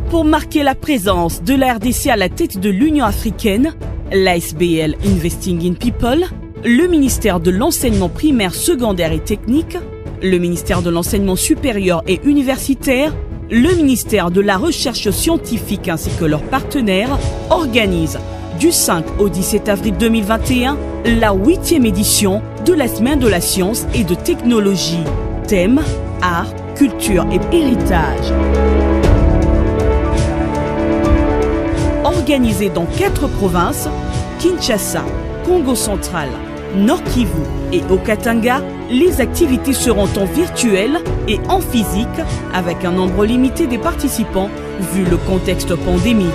Pour marquer la présence de la RDC à la tête de l'Union africaine, l'ASBL Investing in People, le ministère de l'enseignement primaire, secondaire et technique, le ministère de l'enseignement supérieur et universitaire, le ministère de la recherche scientifique ainsi que leurs partenaires organisent du 5 au 17 avril 2021 la 8e édition de la Semaine de la science et de technologie. Thème, art, culture et héritage. Organisée dans 4 provinces, Kinshasa, Congo central, Nord Kivu et au Katanga, les activités seront en virtuel et en physique avec un nombre limité des participants vu le contexte pandémique.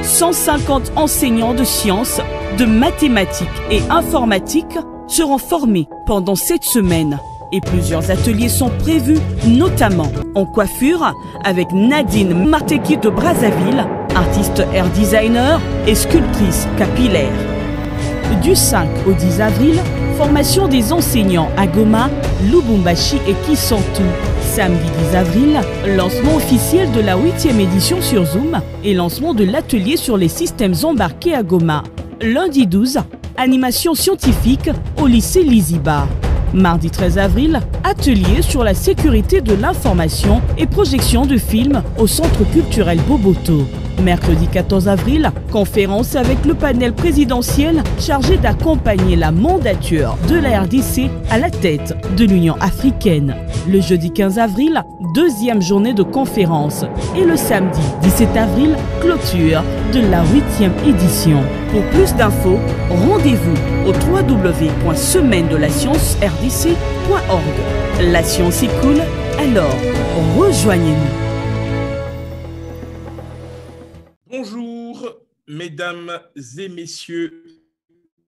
150 enseignants de sciences, de mathématiques et informatique seront formés pendant cette semaine et plusieurs ateliers sont prévus, notamment en coiffure avec Nadine Marteki de Brazzaville, artiste hair designer et sculptrice capillaire. Du 5 au 10 avril, formation des enseignants à Goma, Lubumbashi et Kisantu. Samedi 10 avril, lancement officiel de la 8e édition sur Zoom et lancement de l'atelier sur les systèmes embarqués à Goma. Lundi 12, animation scientifique au lycée Liziba. Mardi 13 avril, atelier sur la sécurité de l'information et projection de films au Centre culturel Boboto. Mercredi 14 avril, conférence avec le panel présidentiel chargé d'accompagner la mandature de la RDC à la tête de l'Union africaine. Le jeudi 15 avril, deuxième journée de conférence. Et le samedi 17 avril, clôture de la 8e édition. Pour plus d'infos, rendez-vous au www.semaine-de-la-science-rdc.org. La science est cool, alors rejoignez-nous. Bonjour, mesdames et messieurs,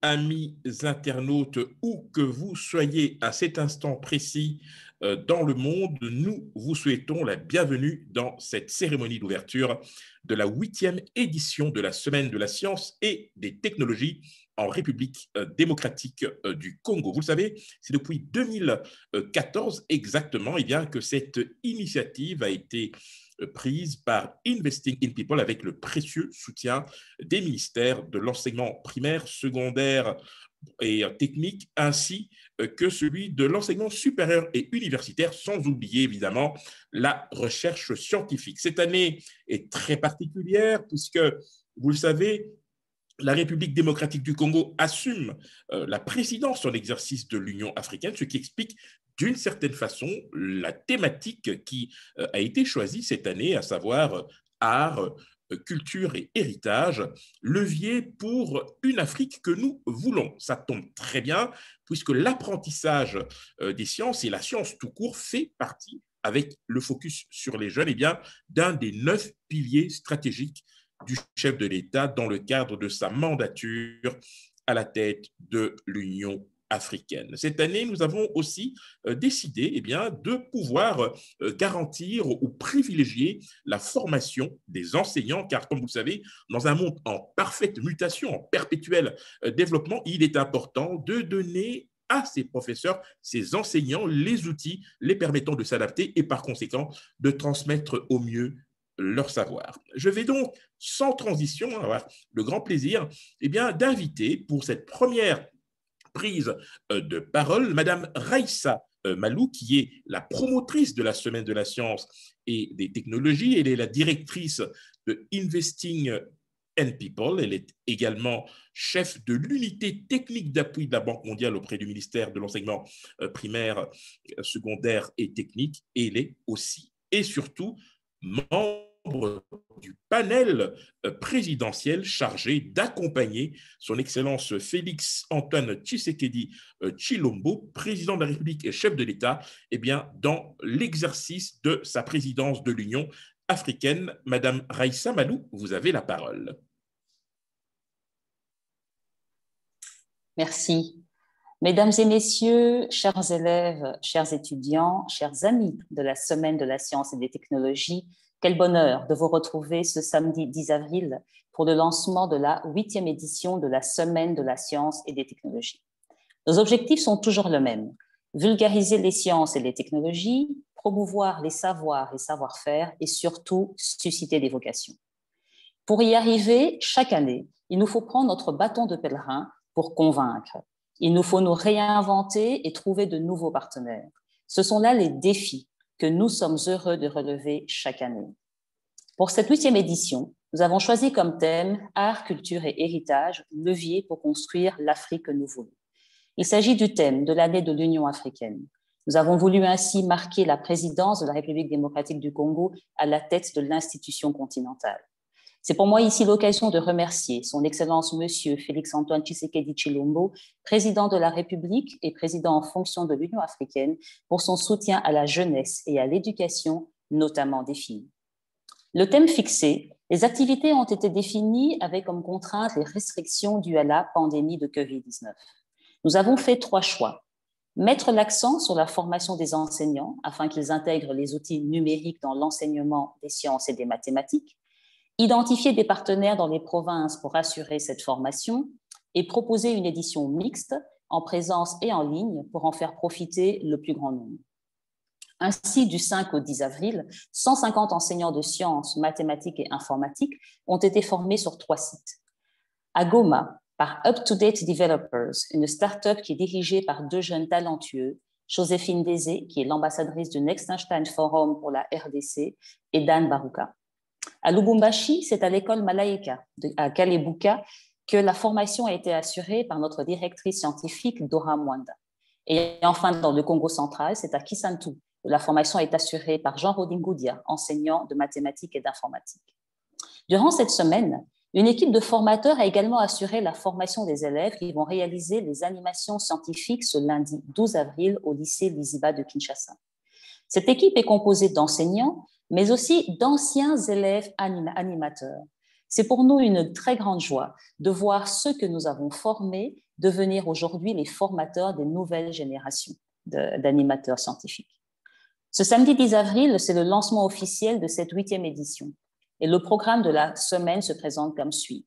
amis internautes, où que vous soyez à cet instant précis dans le monde, nous vous souhaitons la bienvenue dans cette cérémonie d'ouverture de la 8e édition de la Semaine de la science et des technologies en République démocratique du Congo. Vous le savez, c'est depuis 2014 exactement que cette initiative a été prise par Investing in People avec le précieux soutien des ministères de l'enseignement primaire, secondaire et technique, ainsi que celui de l'enseignement supérieur et universitaire, sans oublier évidemment la recherche scientifique. Cette année est très particulière puisque, vous le savez, la République démocratique du Congo assume la présidence en exercice de l'Union africaine, ce qui explique d'une certaine façon la thématique qui a été choisie cette année, à savoir art, culture et héritage, levier pour une Afrique que nous voulons. Ça tombe très bien puisque l'apprentissage des sciences et la science tout court fait partie, avec le focus sur les jeunes, d'un des 9 piliers stratégiques du chef de l'État dans le cadre de sa mandature à la tête de l'Union africaine. Cette année, nous avons aussi décidé de pouvoir garantir ou privilégier la formation des enseignants, car comme vous le savez, dans un monde en parfaite mutation, en perpétuel développement, il est important de donner à ces professeurs, ces enseignants, les outils les permettant de s'adapter et par conséquent de transmettre au mieux leur savoir. Je vais donc, sans transition, avoir le grand plaisir d'inviter pour cette première prise de parole Madame Raissa Malou, qui est la promotrice de la Semaine de la science et des technologies. Elle est la directrice de Investing in People. Elle est également chef de l'unité technique d'appui de la Banque mondiale auprès du ministère de l'enseignement primaire, secondaire et technique. Et elle est aussi et surtout membre du panel présidentiel chargé d'accompagner son Excellence Félix Antoine Tshisekedi Tshilombo, président de la République et chef de l'État, dans l'exercice de sa présidence de l'Union africaine. Madame Raissa Malou, vous avez la parole. Merci. Mesdames et messieurs, chers élèves, chers étudiants, chers amis de la Semaine de la science et des technologies, quel bonheur de vous retrouver ce samedi 10 avril pour le lancement de la 8e édition de la Semaine de la science et des technologies. Nos objectifs sont toujours les mêmes: vulgariser les sciences et les technologies, promouvoir les savoirs et savoir-faire et surtout susciter des vocations. Pour y arriver, chaque année, il nous faut prendre notre bâton de pèlerin pour convaincre. Il nous faut nous réinventer et trouver de nouveaux partenaires. Ce sont là les défis que nous sommes heureux de relever chaque année. Pour cette 8e édition, nous avons choisi comme thème « Art, culture et héritage, levier pour construire l'Afrique que nous voulons ». Il s'agit du thème de l'année de l'Union africaine. Nous avons voulu ainsi marquer la présidence de la République démocratique du Congo à la tête de l'institution continentale. C'est pour moi ici l'occasion de remercier son Excellence Monsieur Félix-Antoine Tshisekedi Tshilombo, président de la République et président en fonction de l'Union africaine, pour son soutien à la jeunesse et à l'éducation, notamment des filles. Le thème fixé, les activités ont été définies avec comme contrainte les restrictions dues à la pandémie de Covid-19. Nous avons fait 3 choix. Mettre l'accent sur la formation des enseignants afin qu'ils intègrent les outils numériques dans l'enseignement des sciences et des mathématiques, identifier des partenaires dans les provinces pour assurer cette formation et proposer une édition mixte en présence et en ligne pour en faire profiter le plus grand nombre. Ainsi, du 5 au 10 avril, 150 enseignants de sciences, mathématiques et informatiques ont été formés sur 3 sites. À Goma, par Up-to-Date Developers, une start-up qui est dirigée par 2 jeunes talentueux, Joséphine Désé, qui est l'ambassadrice du Next Einstein Forum pour la RDC, et Dan Baruka. À Lubumbashi, c'est à l'école Malaika, à Kalebuka, que la formation a été assurée par notre directrice scientifique, Dora Mwanda. Et enfin, dans le Congo central, c'est à Kisantu, où la formation est assurée par Jean Rodingoudia, enseignant de mathématiques et d'informatique. Durant cette semaine, une équipe de formateurs a également assuré la formation des élèves qui vont réaliser les animations scientifiques ce lundi 12 avril au lycée Liziba de Kinshasa. Cette équipe est composée d'enseignants, mais aussi d'anciens élèves animateurs. C'est pour nous une très grande joie de voir ceux que nous avons formés devenir aujourd'hui les formateurs des nouvelles générations d'animateurs scientifiques. Ce samedi 10 avril, c'est le lancement officiel de cette 8e édition. Et le programme de la semaine se présente comme suit.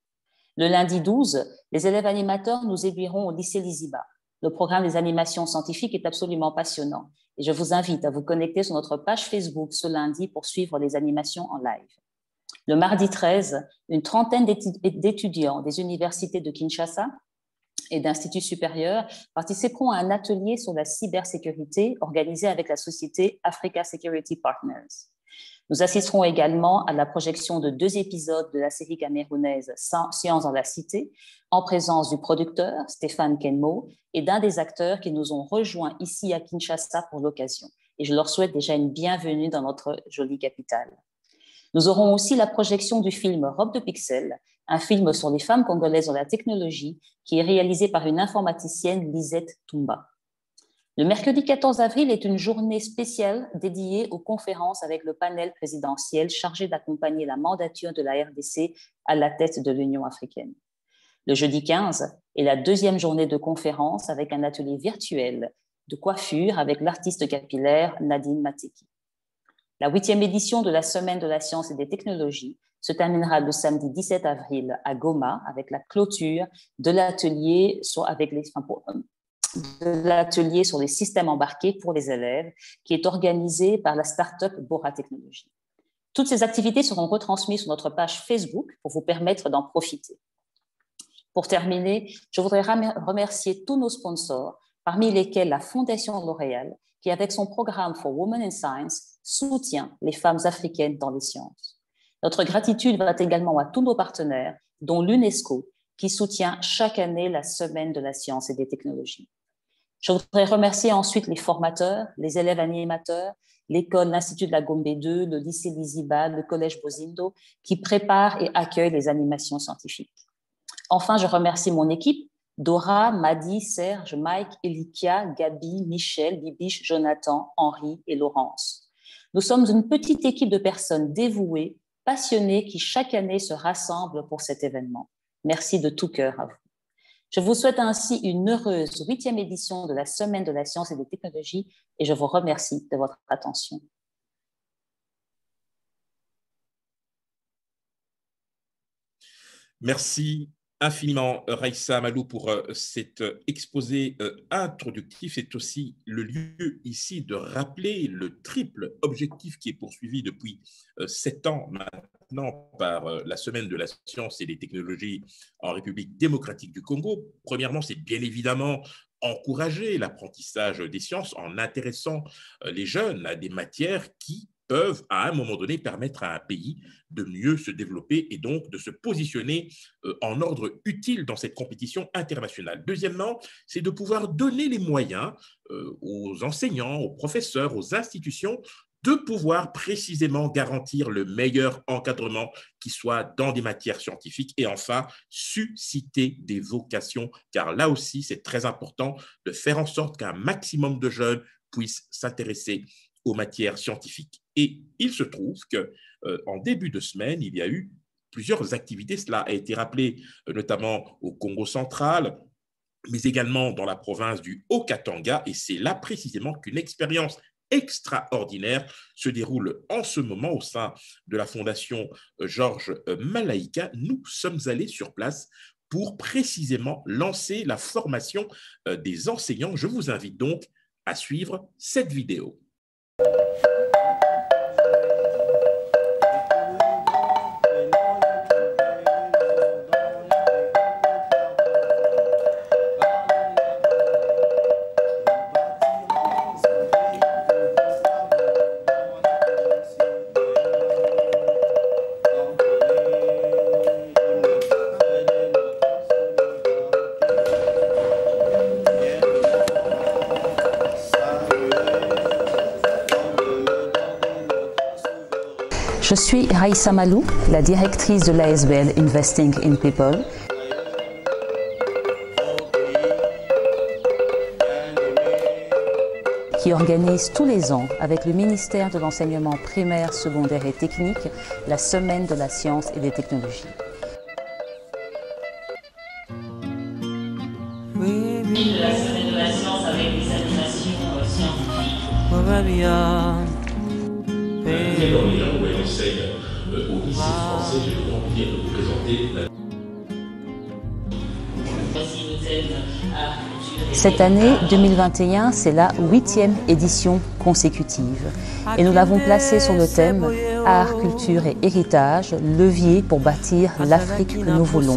Le lundi 12, les élèves animateurs nous aiguilleront au lycée Liziba. Le programme des animations scientifiques est absolument passionnant. Et je vous invite à vous connecter sur notre page Facebook ce lundi pour suivre les animations en live. Le mardi 13, une trentaine d'étudiants des universités de Kinshasa et d'instituts supérieurs participeront à un atelier sur la cybersécurité organisé avec la société Africa Security Partners. Nous assisterons également à la projection de 2 épisodes de la série camerounaise Science dans la Cité, en présence du producteur Stéphane Kenmo et d'un des acteurs qui nous ont rejoints ici à Kinshasa pour l'occasion. Et je leur souhaite déjà une bienvenue dans notre jolie capitale. Nous aurons aussi la projection du film Robe de Pixel, un film sur les femmes congolaises dans la technologie qui est réalisé par une informaticienne, Lisette Toumba. Le mercredi 14 avril est une journée spéciale dédiée aux conférences avec le panel présidentiel chargé d'accompagner la mandature de la RDC à la tête de l'Union africaine. Le jeudi 15 est la 2e journée de conférence avec un atelier virtuel de coiffure avec l'artiste capillaire Nadine Mateki. La 8e édition de la Semaine de la science et des technologies se terminera le samedi 17 avril à Goma avec la clôture de l'atelier sur les systèmes embarqués pour les élèves qui est organisé par la start-up Bora Technologies. Toutes ces activités seront retransmises sur notre page Facebook pour vous permettre d'en profiter. Pour terminer, je voudrais remercier tous nos sponsors, parmi lesquels la Fondation L'Oréal, qui avec son programme For Women in Science soutient les femmes africaines dans les sciences. Notre gratitude va également à tous nos partenaires, dont l'UNESCO, qui soutient chaque année la Semaine de la science et des technologies. Je voudrais remercier ensuite les formateurs, les élèves animateurs, l'école, l'Institut de la Gombe 2, le lycée Liziba, le collège Bozindo, qui préparent et accueillent les animations scientifiques. Enfin, je remercie mon équipe, Dora, Madi, Serge, Mike, Elikia, Gabi, Michel, Bibiche, Jonathan, Henri et Laurence. Nous sommes une petite équipe de personnes dévouées, passionnées, qui chaque année se rassemblent pour cet événement. Merci de tout cœur à vous. Je vous souhaite ainsi une heureuse 8e édition de la Semaine de la science et des technologies et je vous remercie de votre attention. Merci infiniment, Raïssa Amalou, pour cet exposé introductif. C'est aussi le lieu ici de rappeler le triple objectif qui est poursuivi depuis 7 ans maintenant par la Semaine de la science et des technologies en République démocratique du Congo. Premièrement, c'est bien évidemment encourager l'apprentissage des sciences en intéressant les jeunes à des matières qui peuvent, à un moment donné, permettre à un pays de mieux se développer et donc de se positionner en ordre utile dans cette compétition internationale. Deuxièmement, c'est de pouvoir donner les moyens aux enseignants, aux professeurs, aux institutions de pouvoir précisément garantir le meilleur encadrement qui soit dans des matières scientifiques et enfin susciter des vocations, car là aussi c'est très important de faire en sorte qu'un maximum de jeunes puissent s'intéresser aux matières scientifiques. Et il se trouve qu'en début de semaine, il y a eu plusieurs activités. Cela a été rappelé notamment au Congo central, mais également dans la province du Haut-Katanga. Et c'est là précisément qu'une expérience extraordinaire se déroule en ce moment au sein de la Fondation Georges Malaïka. Nous sommes allés sur place pour précisément lancer la formation des enseignants. Je vous invite donc à suivre cette vidéo. Je suis Raïssa Amalou, la directrice de l'ASBL Investing in People. Qui organise tous les ans, avec le ministère de l'Enseignement primaire, secondaire et technique, la Semaine de la science et des technologies. De la Semaine de la science avec des animations scientifiques. Au lycée français, j'ai le grand plaisir de vous présenter Cette année 2021, c'est la 8e édition consécutive. Et nous l'avons placée sur le thème Art, culture et héritage, levier pour bâtir l'Afrique que nous voulons.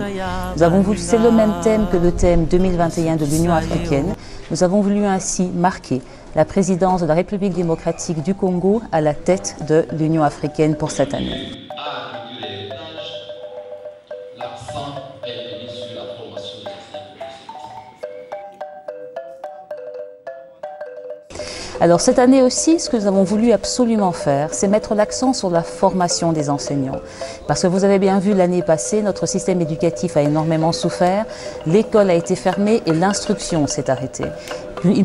Nous avons voulu, c'est le même thème que le thème 2021 de l'Union africaine. Nous avons voulu ainsi marquer la présidence de la République démocratique du Congo à la tête de l'Union africaine pour cette année. Art, culture et héritage, l'accent est mis sur la formation des enseignants. Alors cette année aussi, ce que nous avons voulu absolument faire, c'est mettre l'accent sur la formation des enseignants. Parce que vous avez bien vu l'année passée, notre système éducatif a énormément souffert, l'école a été fermée et l'instruction s'est arrêtée.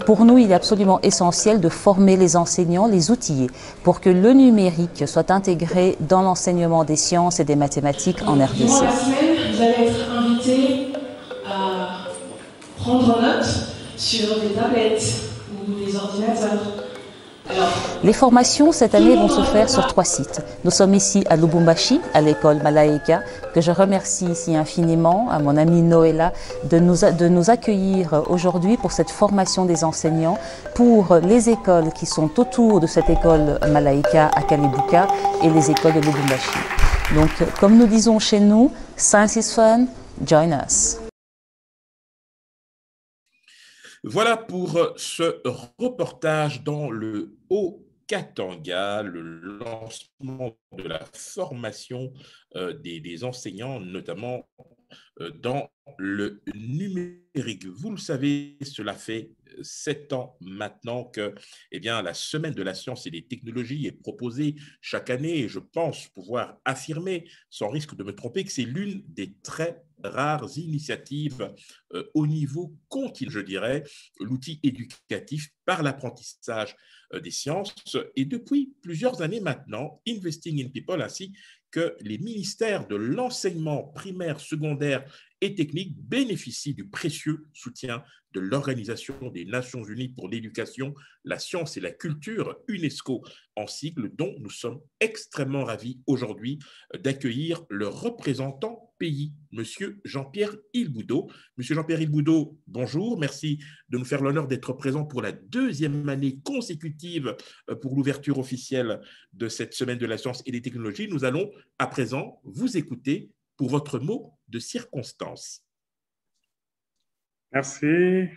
Pour nous, il est absolument essentiel de former les enseignants, les outiller, pour que le numérique soit intégré dans l'enseignement des sciences et des mathématiques en RDC. Durant la semaine, vous allez être invités à prendre note sur des tablettes ou des ordinateurs. Les formations cette année vont se faire sur 3 sites. Nous sommes ici à Lubumbashi, à l'école Malaïka, que je remercie ici infiniment à mon amie Noëlla de nous accueillir aujourd'hui pour cette formation des enseignants pour les écoles qui sont autour de cette école Malaïka à Kalibuka et les écoles de Lubumbashi. Donc, comme nous disons chez nous, Science is fun, join us. Voilà pour ce reportage dans le Haut-Katanga, le lancement de la formation des enseignants, notamment dans le numérique. Vous le savez, cela fait 7 ans maintenant que la Semaine de la science et des technologies est proposée chaque année et je pense pouvoir affirmer, sans risque de me tromper, que c'est l'une des très rares initiatives au niveau continu, je dirais, l'outil éducatif par l'apprentissage des sciences. Et depuis plusieurs années maintenant, Investing in People ainsi que les ministères de l'enseignement primaire, secondaire et technique bénéficient du précieux soutien de l'Organisation des Nations Unies pour l'éducation, la science et la culture, UNESCO en sigle, dont nous sommes extrêmement ravis aujourd'hui d'accueillir le représentant pays, Monsieur Jean-Pierre Ilboudo. Monsieur Jean-Pierre Ilboudo, bonjour, merci de nous faire l'honneur d'être présent pour la deuxième année consécutive pour l'ouverture officielle de cette semaine de la science et des technologies. Nous allons à présent vous écouter pour votre mot de circonstance. Merci,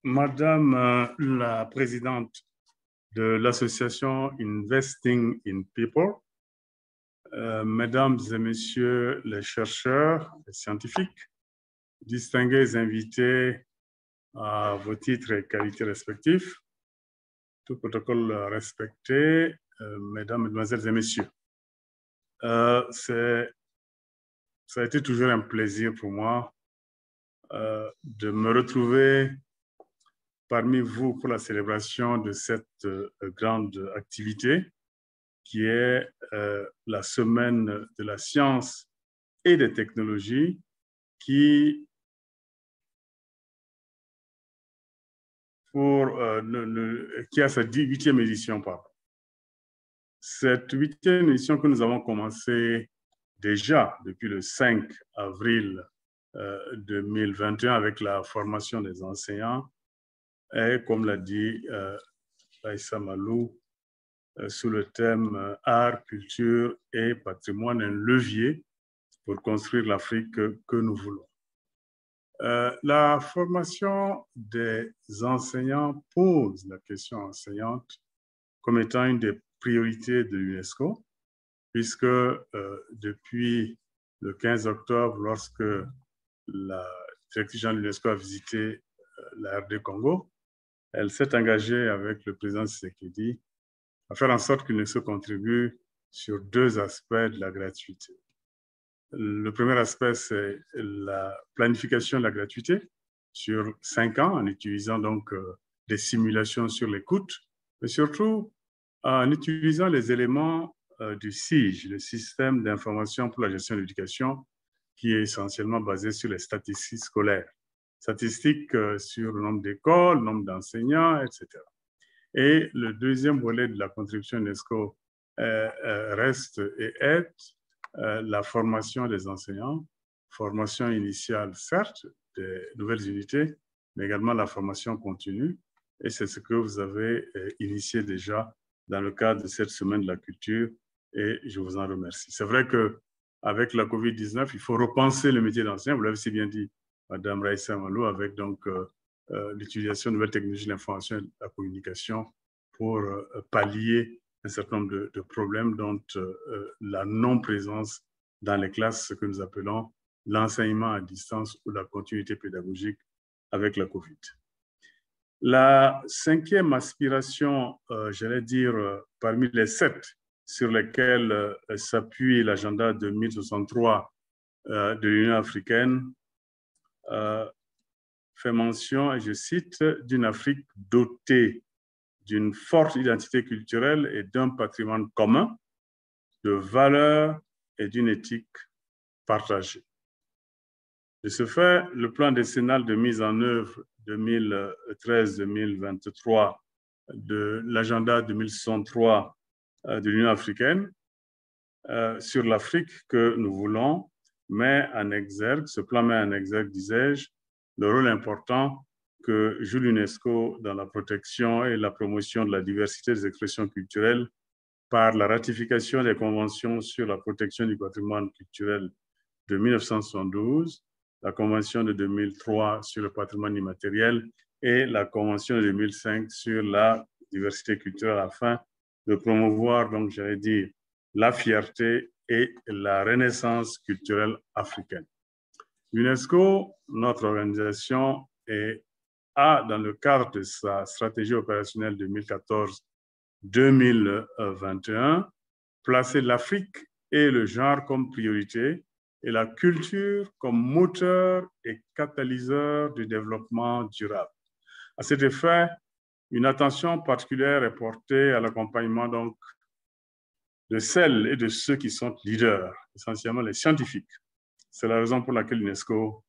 Madame la Présidente de l'association Investing in People, Mesdames et Messieurs les chercheurs et scientifiques, distingués invités à vos titres et qualités respectifs, tout protocole respecté, Mesdames, Mesdemoiselles et Messieurs. Ça a été toujours un plaisir pour moi de me retrouver parmi vous pour la célébration de cette grande activité qui est la semaine de la science et des technologies qui, qui a sa 8e édition. Cette 8e édition que nous avons commencé déjà depuis le 5 avril 2021 avec la formation des enseignants et, comme l'a dit Aïssa Malou, sous le thème art, culture et patrimoine, un levier pour construire l'Afrique que nous voulons. La formation des enseignants pose la question enseignante comme étant une des priorités de l'UNESCO, puisque depuis le 15 octobre, lorsque la directrice générale de l'UNESCO a visité la RD Congo, elle s'est engagée avec le président Tshisekedi à faire en sorte que l'UNESCO contribue sur 2 aspects de la gratuité. Le premier aspect, c'est la planification de la gratuité sur 5 ans, en utilisant donc des simulations sur l'écoute, mais surtout en utilisant les éléments du SIGE, le système d'information pour la gestion de l'éducation, qui est essentiellement basé sur les statistiques scolaires. Statistiques sur le nombre d'écoles, le nombre d'enseignants, etc. Et le deuxième volet de la contribution UNESCO reste et est la formation des enseignants, formation initiale, certes, des nouvelles unités, mais également la formation continue. Et c'est ce que vous avez initié déjà dans le cadre de cette semaine de la culture, et je vous en remercie. C'est vrai qu'avec la COVID-19, il faut repenser le métier d'enseignant, vous l'avez si bien dit, Madame Raïssa Malou, avec donc l'utilisation de nouvelles technologies de l'information et de la communication pour pallier un certain nombre de problèmes, dont la non-présence dans les classes, ce que nous appelons l'enseignement à distance ou la continuité pédagogique avec la COVID. La 5e aspiration, j'allais dire, parmi les 7 sur lesquelles s'appuie l'agenda 2063 de l'Union africaine, fait mention, et je cite, d'une Afrique dotée d'une forte identité culturelle et d'un patrimoine commun, de valeurs et d'une éthique partagée. De ce fait, le plan décennal de mise en œuvre 2013-2023 de l'agenda 2063 de l'Union africaine sur l'Afrique que nous voulons met en exergue, ce plan met en exergue, disais-je, le rôle important que joue l'UNESCO dans la protection et la promotion de la diversité des expressions culturelles par la ratification des conventions sur la protection du patrimoine culturel de 1972, la convention de 2003 sur le patrimoine immatériel et la convention de 2005 sur la diversité culturelle afin de promouvoir, donc j'allais dire, la fierté et la renaissance culturelle africaine. L'UNESCO, notre organisation, a, dans le cadre de sa stratégie opérationnelle 2014-2021, placé l'Afrique et le genre comme priorité et la culture comme moteur et catalyseur du développement durable. À cet effet, une attention particulière est portée à l'accompagnement donc de celles et de ceux qui sont leaders, essentiellement les scientifiques. C'est la raison pour laquelle l'UNESCO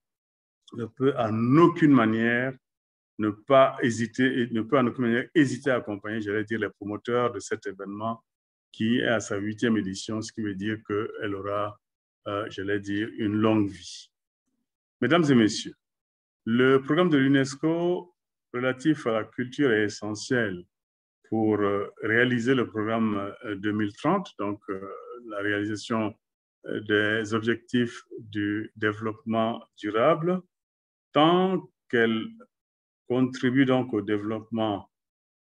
ne peut en aucune manière ne pas hésiter, ne peut en aucune manière hésiter à accompagner, j'allais dire, les promoteurs de cet événement qui est à sa 8e édition, ce qui veut dire qu'elle aura j'allais dire, une longue vie. Mesdames et messieurs, le programme de l'UNESCO relatif à la culture est essentiel pour réaliser le programme 2030, donc la réalisation des objectifs du développement durable, tant qu'elle contribue donc au développement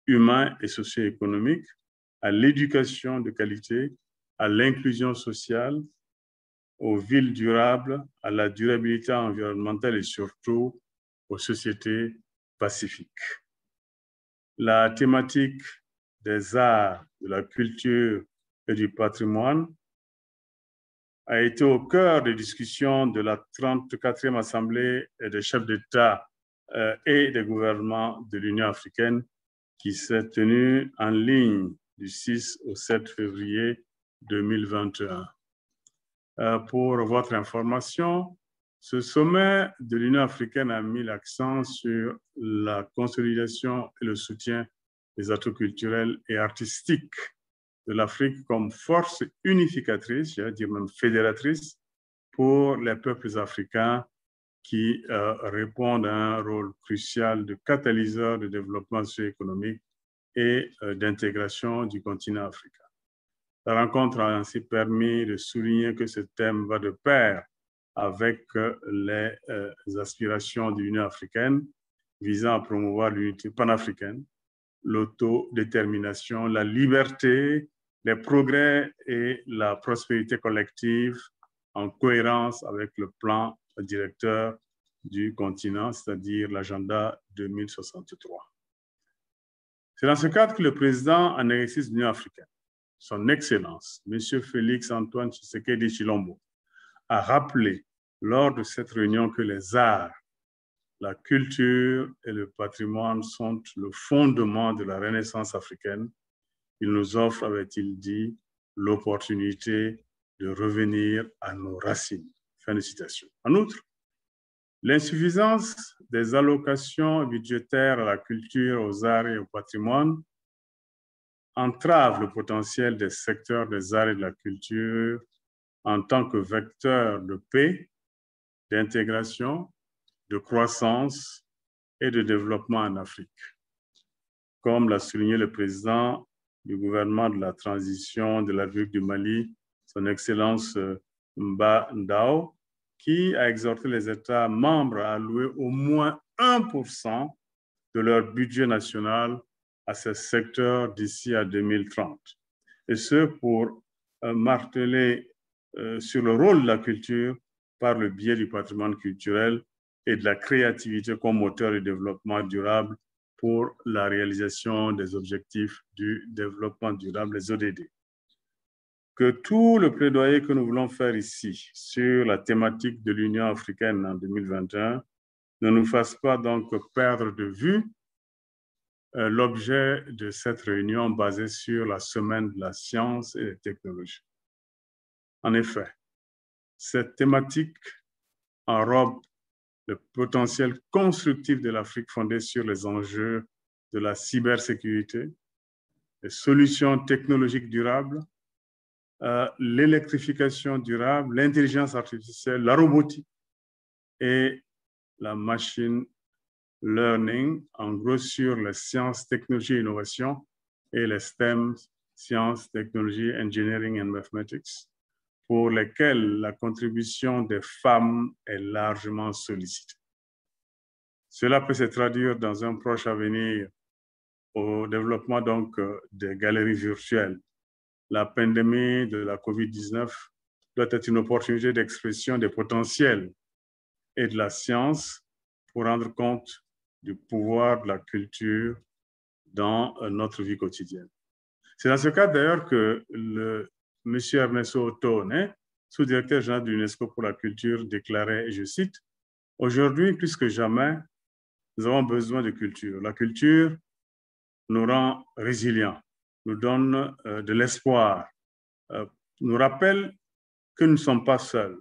humain et socio-économique, à l'éducation de qualité, à l'inclusion sociale, aux villes durables, à la durabilité environnementale et surtout aux sociétés pacifiques. La thématique des arts, de la culture et du patrimoine a été au cœur des discussions de la 34e Assemblée des chefs d'État et des gouvernements de l'Union africaine qui s'est tenue en ligne du 6 au 7 février 2021. Pour votre information, ce sommet de l'Union africaine a mis l'accent sur la consolidation et le soutien des atouts culturels et artistiques de l'Afrique comme force unificatrice, j'allais dire même fédératrice, pour les peuples africains qui répondent à un rôle crucial de catalyseur de développement socio-économique et d'intégration du continent africain. La rencontre a ainsi permis de souligner que ce thème va de pair avec les aspirations de l'Union africaine visant à promouvoir l'unité panafricaine, l'autodétermination, la liberté, les progrès et la prospérité collective en cohérence avec le plan directeur du continent, c'est-à-dire l'agenda 2063. C'est dans ce cadre que le président en exercice de l'Union africaine, son Excellence, M. Félix Antoine Tshisekedi Tshilombo, a rappelé lors de cette réunion que les arts, la culture et le patrimoine sont le fondement de la Renaissance africaine. Il nous offre, avait-il dit, l'opportunité de revenir à nos racines. Fin de citation. En outre, l'insuffisance des allocations budgétaires à la culture, aux arts et au patrimoine entrave le potentiel des secteurs des arts et de la culture en tant que vecteur de paix, d'intégration, de croissance et de développement en Afrique. Comme l'a souligné le président du gouvernement de la transition de la République du Mali, son Excellence Mba Ndao, qui a exhorté les États membres à allouer au moins 1% de leur budget national à ces secteurs d'ici à 2030. Et ce, pour marteler sur le rôle de la culture par le biais du patrimoine culturel et de la créativité comme moteur du développement durable pour la réalisation des objectifs du développement durable, les ODD. Que tout le plaidoyer que nous voulons faire ici sur la thématique de l'Union africaine en 2021 ne nous fasse pas donc perdre de vue l'objet de cette réunion basée sur la semaine de la science et des technologies. En effet, cette thématique enrobe le potentiel constructif de l'Afrique fondé sur les enjeux de la cybersécurité, les solutions technologiques durables, l'électrification durable, l'intelligence artificielle, la robotique et la machine learning, en gros sur les sciences, technologies et innovations et les STEM, sciences, technologies, engineering and mathematics, pour lesquels la contribution des femmes est largement sollicitée. Cela peut se traduire dans un proche avenir au développement donc des galeries virtuelles. La pandémie de la COVID-19 doit être une opportunité d'expression des potentiels et de la science pour rendre compte du pouvoir de la culture dans notre vie quotidienne. C'est dans ce cadre d'ailleurs que M. Ernesto Otone, sous-directeur général de l'UNESCO pour la culture, déclarait, et je cite, « Aujourd'hui, plus que jamais, nous avons besoin de culture. La culture nous rend résilients, nous donne de l'espoir, nous rappelle que nous ne sommes pas seuls.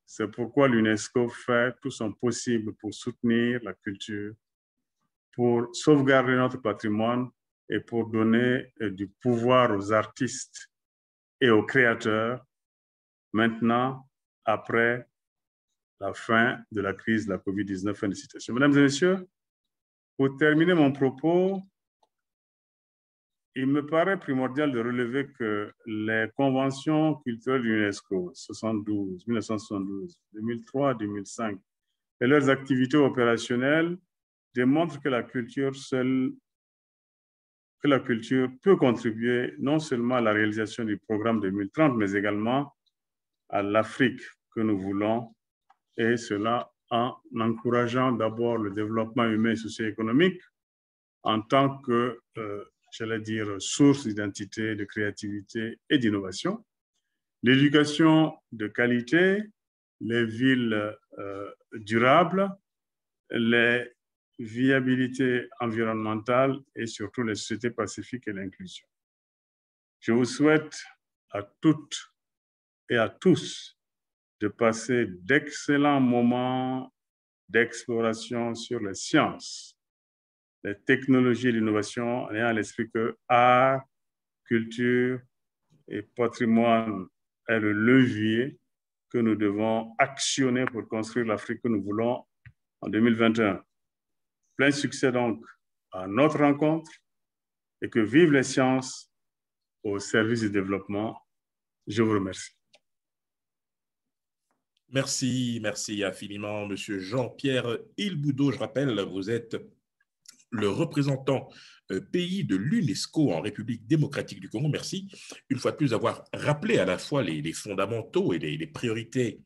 C'est pourquoi l'UNESCO fait tout son possible pour soutenir la culture, pour sauvegarder notre patrimoine et pour donner du pouvoir aux artistes et aux créateurs, maintenant après la fin de la crise de la COVID-19. Fin de citation. Mesdames et messieurs, pour terminer mon propos, il me paraît primordial de relever que les conventions culturelles de l'UNESCO, 1972, 2003, 2005, et leurs activités opérationnelles démontrent que la culture peut contribuer non seulement à la réalisation du programme 2030, mais également à l'Afrique que nous voulons, et cela en encourageant d'abord le développement humain et socio-économique en tant que, j'allais dire, source d'identité, de créativité et d'innovation, l'éducation de qualité, les villes durables, les viabilités environnementales et surtout les sociétés pacifiques et l'inclusion. Je vous souhaite à toutes et à tous de passer d'excellents moments d'exploration sur les sciences, les technologies et l'innovation, en ayant à l'esprit que art, culture et patrimoine est le levier que nous devons actionner pour construire l'Afrique que nous voulons en 2021. Plein succès donc à notre rencontre et que vivent les sciences au service du développement. Je vous remercie. Merci infiniment, Monsieur Jean-Pierre Ilboudo. Je rappelle, vous êtes le représentant pays de l'UNESCO en République démocratique du Congo. Merci une fois de plus d'avoir rappelé à la fois les fondamentaux et les priorités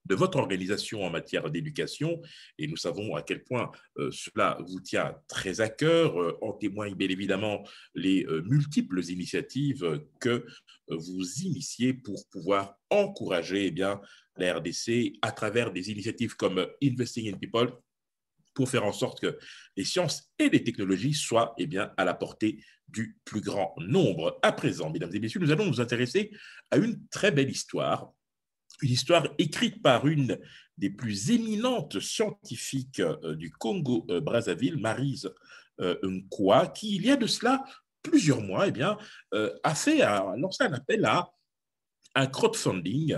de votre organisation en matière d'éducation, et nous savons à quel point cela vous tient très à cœur. En témoignent bien évidemment les multiples initiatives que vous initiez pour pouvoir encourager la RDC à travers des initiatives comme Investing in People, pour faire en sorte que les sciences et les technologies soient à la portée du plus grand nombre. À présent, mesdames et messieurs, nous allons nous intéresser à une très belle histoire, une histoire écrite par une des plus éminentes scientifiques du Congo-Brazzaville, Maryse Nkwa, qui, il y a de cela plusieurs mois, a lancé un appel à un crowdfunding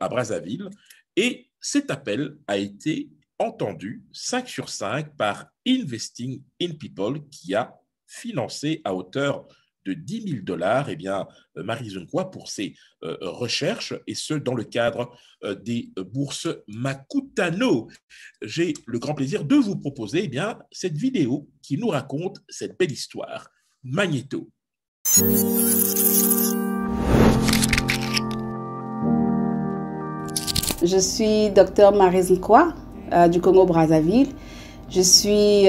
à Brazzaville. Et cet appel a été entendu 5 sur 5 par Investing in People, qui a financé à hauteur de $10 000 Maryse Nkwa pour ses recherches, et ce, dans le cadre des bourses Makutano. J'ai le grand plaisir de vous proposer cette vidéo qui nous raconte cette belle histoire. Magnéto. Je suis Dr Maryse Nkwa du Congo-Brazzaville. Je suis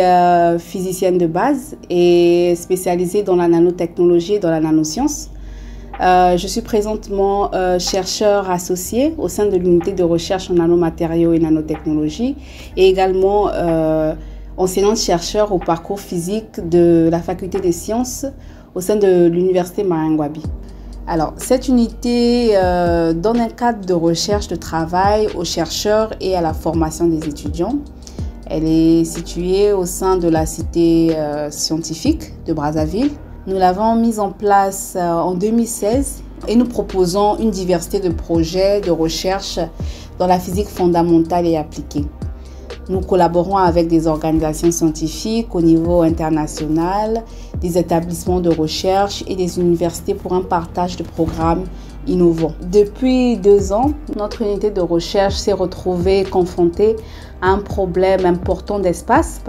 physicienne de base et spécialisée dans la nanotechnologie et dans la nanoscience. Je suis présentement chercheur associé au sein de l'unité de recherche en nanomatériaux et nanotechnologie, et également enseignante-chercheur au parcours physique de la faculté des sciences au sein de l'université Maringouabi. Alors, cette unité donne un cadre de recherche de travail aux chercheurs et à la formation des étudiants. Elle est située au sein de la cité scientifique de Brazzaville. Nous l'avons mise en place en 2016 et nous proposons une diversité de projets de recherche dans la physique fondamentale et appliquée. Nous collaborons avec des organisations scientifiques au niveau international, des établissements de recherche et des universités pour un partage de programmes innovants. Depuis 2 ans, notre unité de recherche s'est retrouvée confrontée à un problème important d'espace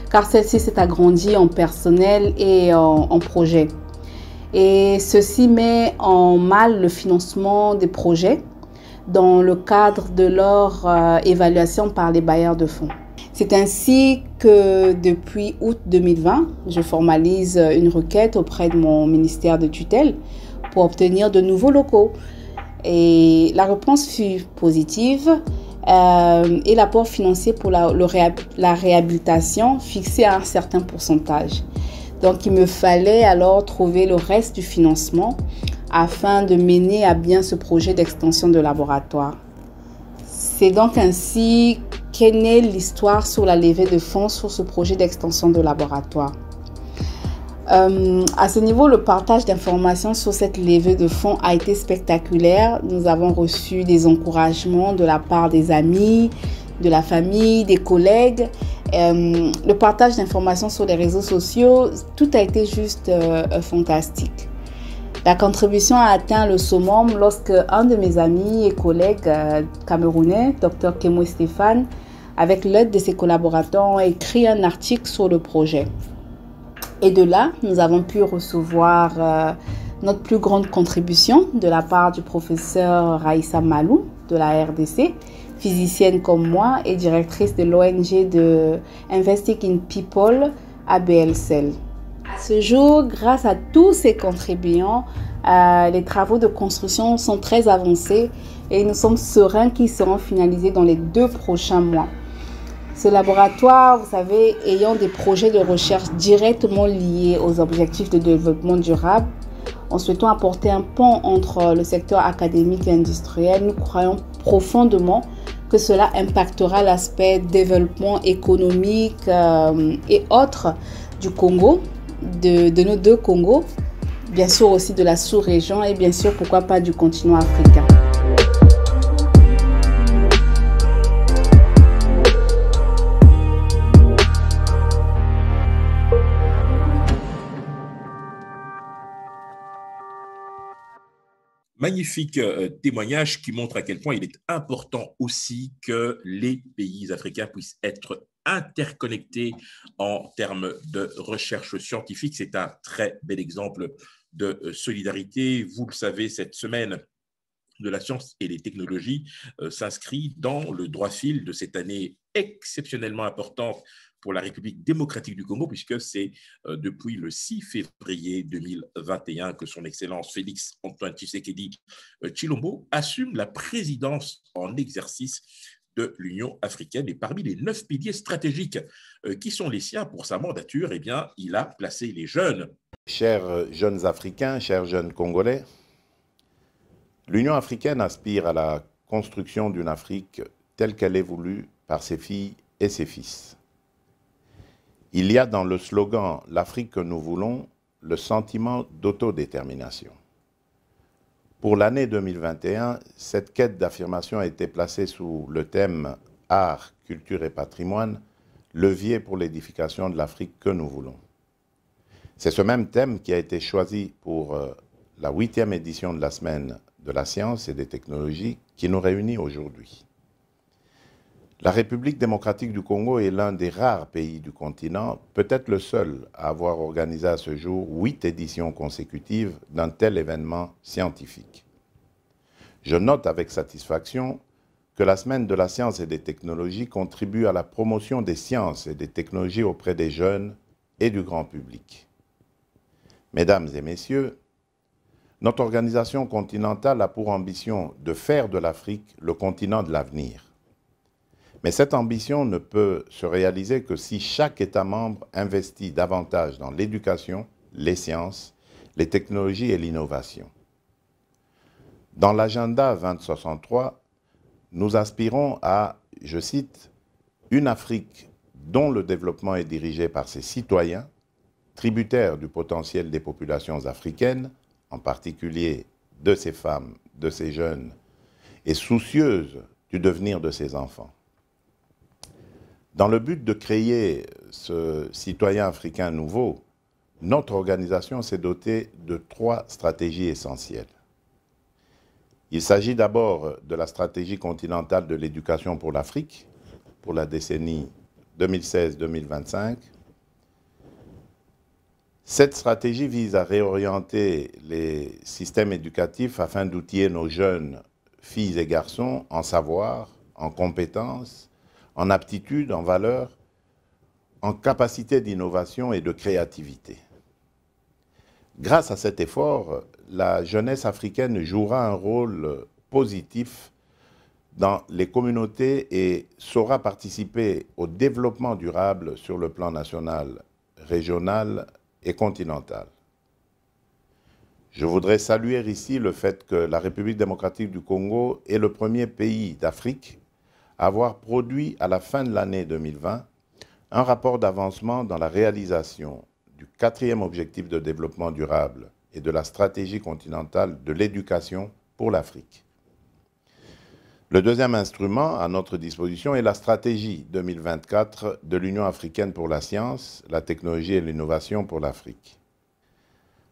car celle-ci s'est agrandie en personnel et en projet. Et ceci met en mal le financement des projets dans le cadre de leur évaluation par les bailleurs de fonds. C'est ainsi que depuis août 2020, je formalise une requête auprès de mon ministère de tutelle pour obtenir de nouveaux locaux. Et la réponse fut positive et l'apport financier pour la réhabilitation fixé à un certain pourcentage. Donc il me fallait alors trouver le reste du financement afin de mener à bien ce projet d'extension de laboratoire. C'est donc ainsi qu'est née l'histoire sur la levée de fonds sur ce projet d'extension de laboratoire. À ce niveau, le partage d'informations sur cette levée de fonds a été spectaculaire. Nous avons reçu des encouragements de la part des amis, de la famille, des collègues. Le partage d'informations sur les réseaux sociaux, tout a été juste fantastique. La contribution a atteint le summum lorsque un de mes amis et collègues camerounais, Dr Kemo Stéphane, avec l'aide de ses collaborateurs, a écrit un article sur le projet. Et de là, nous avons pu recevoir notre plus grande contribution de la part du professeur Raïssa Malou de la RDC, physicienne comme moi et directrice de l'ONG de Investing in People à BLCL. À ce jour, grâce à tous ces contribuants, les travaux de construction sont très avancés et nous sommes sereins qu'ils seront finalisés dans les 2 prochains mois. Ce laboratoire, vous savez, ayant des projets de recherche directement liés aux objectifs de développement durable, en souhaitant apporter un pont entre le secteur académique et industriel, nous croyons profondément que cela impactera l'aspect développement économique et autres du Congo, de nos 2 Congos, bien sûr aussi de la sous-région et bien sûr pourquoi pas du continent africain. Magnifique témoignage qui montre à quel point il est important aussi que les pays africains puissent être interconnectés en termes de recherche scientifique. C'est un très bel exemple de solidarité. Vous le savez, cette semaine de la science et des technologies s'inscrit dans le droit fil de cette année exceptionnellement importante pour la République démocratique du Congo, puisque c'est depuis le 6 février 2021 que son Excellence Félix Antoine Tshisekedi Tshilombo assume la présidence en exercice de l'Union africaine. Et parmi les 9 piliers stratégiques qui sont les siens pour sa mandature, eh bien, il a placé les jeunes. Chers jeunes Africains, chers jeunes Congolais, l'Union africaine aspire à la construction d'une Afrique telle qu'elle est voulue par ses filles et ses fils. Il y a dans le slogan « L'Afrique que nous voulons » le sentiment d'autodétermination. Pour l'année 2021, cette quête d'affirmation a été placée sous le thème « Art, culture et patrimoine », levier pour l'édification de l'Afrique que nous voulons. C'est ce même thème qui a été choisi pour la 8e édition de la Semaine de la science et des technologies qui nous réunit aujourd'hui. La République démocratique du Congo est l'un des rares pays du continent, peut-être le seul à avoir organisé à ce jour 8 éditions consécutives d'un tel événement scientifique. Je note avec satisfaction que la Semaine de la science et des technologies contribue à la promotion des sciences et des technologies auprès des jeunes et du grand public. Mesdames et messieurs, notre organisation continentale a pour ambition de faire de l'Afrique le continent de l'avenir. Mais cette ambition ne peut se réaliser que si chaque État membre investit davantage dans l'éducation, les sciences, les technologies et l'innovation. Dans l'agenda 2063, nous aspirons à, je cite, « une Afrique dont le développement est dirigé par ses citoyens, tributaires du potentiel des populations africaines, en particulier de ces femmes, de ces jeunes, et soucieuses du devenir de ces enfants. » Dans le but de créer ce citoyen africain nouveau, notre organisation s'est dotée de 3 stratégies essentielles. Il s'agit d'abord de la stratégie continentale de l'éducation pour l'Afrique, pour la décennie 2016-2025. Cette stratégie vise à réorienter les systèmes éducatifs afin d'outiller nos jeunes filles et garçons en savoir, en compétences, en aptitude, en valeur, en capacité d'innovation et de créativité. Grâce à cet effort, la jeunesse africaine jouera un rôle positif dans les communautés et saura participer au développement durable sur le plan national, régional et continental. Je voudrais saluer ici le fait que la République démocratique du Congo est le premier pays d'Afrique avoir produit à la fin de l'année 2020 un rapport d'avancement dans la réalisation du 4e objectif de développement durable et de la stratégie continentale de l'éducation pour l'Afrique. Le deuxième instrument à notre disposition est la stratégie 2024 de l'Union africaine pour la science, la technologie et l'innovation pour l'Afrique.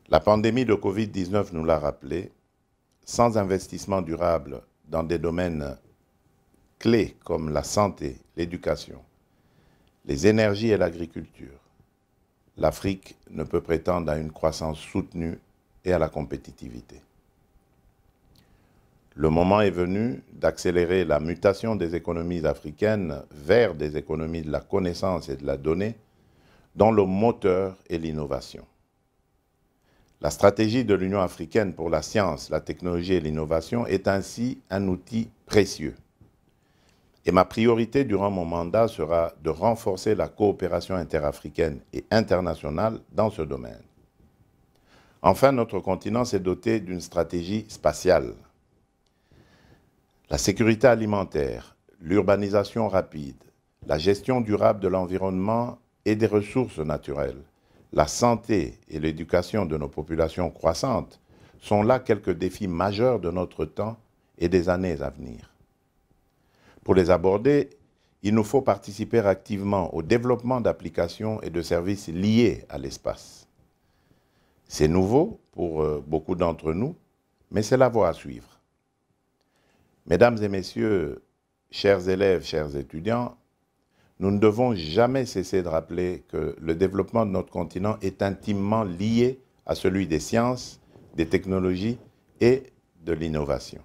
La pandémie de Covid-19 nous l'a rappelé, sans investissement durable dans des domaines clés comme la santé, l'éducation, les énergies et l'agriculture, l'Afrique ne peut prétendre à une croissance soutenue et à la compétitivité. Le moment est venu d'accélérer la mutation des économies africaines vers des économies de la connaissance et de la donnée, dont le moteur est l'innovation. La stratégie de l'Union africaine pour la science, la technologie et l'innovation est ainsi un outil précieux. Et ma priorité durant mon mandat sera de renforcer la coopération interafricaine et internationale dans ce domaine. Enfin, notre continent s'est doté d'une stratégie spatiale. La sécurité alimentaire, l'urbanisation rapide, la gestion durable de l'environnement et des ressources naturelles, la santé et l'éducation de nos populations croissantes sont là quelques défis majeurs de notre temps et des années à venir. Pour les aborder, il nous faut participer activement au développement d'applications et de services liés à l'espace. C'est nouveau pour beaucoup d'entre nous, mais c'est la voie à suivre. Mesdames et messieurs, chers élèves, chers étudiants, nous ne devons jamais cesser de rappeler que le développement de notre continent est intimement lié à celui des sciences, des technologies et de l'innovation.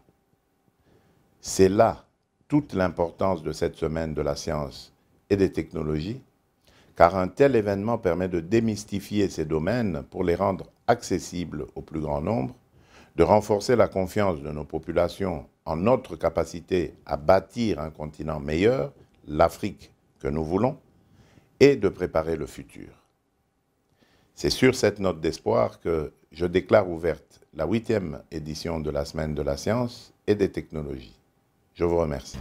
C'est là toute l'importance de cette semaine de la science et des technologies, car un tel événement permet de démystifier ces domaines pour les rendre accessibles au plus grand nombre, de renforcer la confiance de nos populations en notre capacité à bâtir un continent meilleur, l'Afrique que nous voulons, et de préparer le futur. C'est sur cette note d'espoir que je déclare ouverte la 8e édition de la Semaine de la Science et des Technologies. Je vous remercie.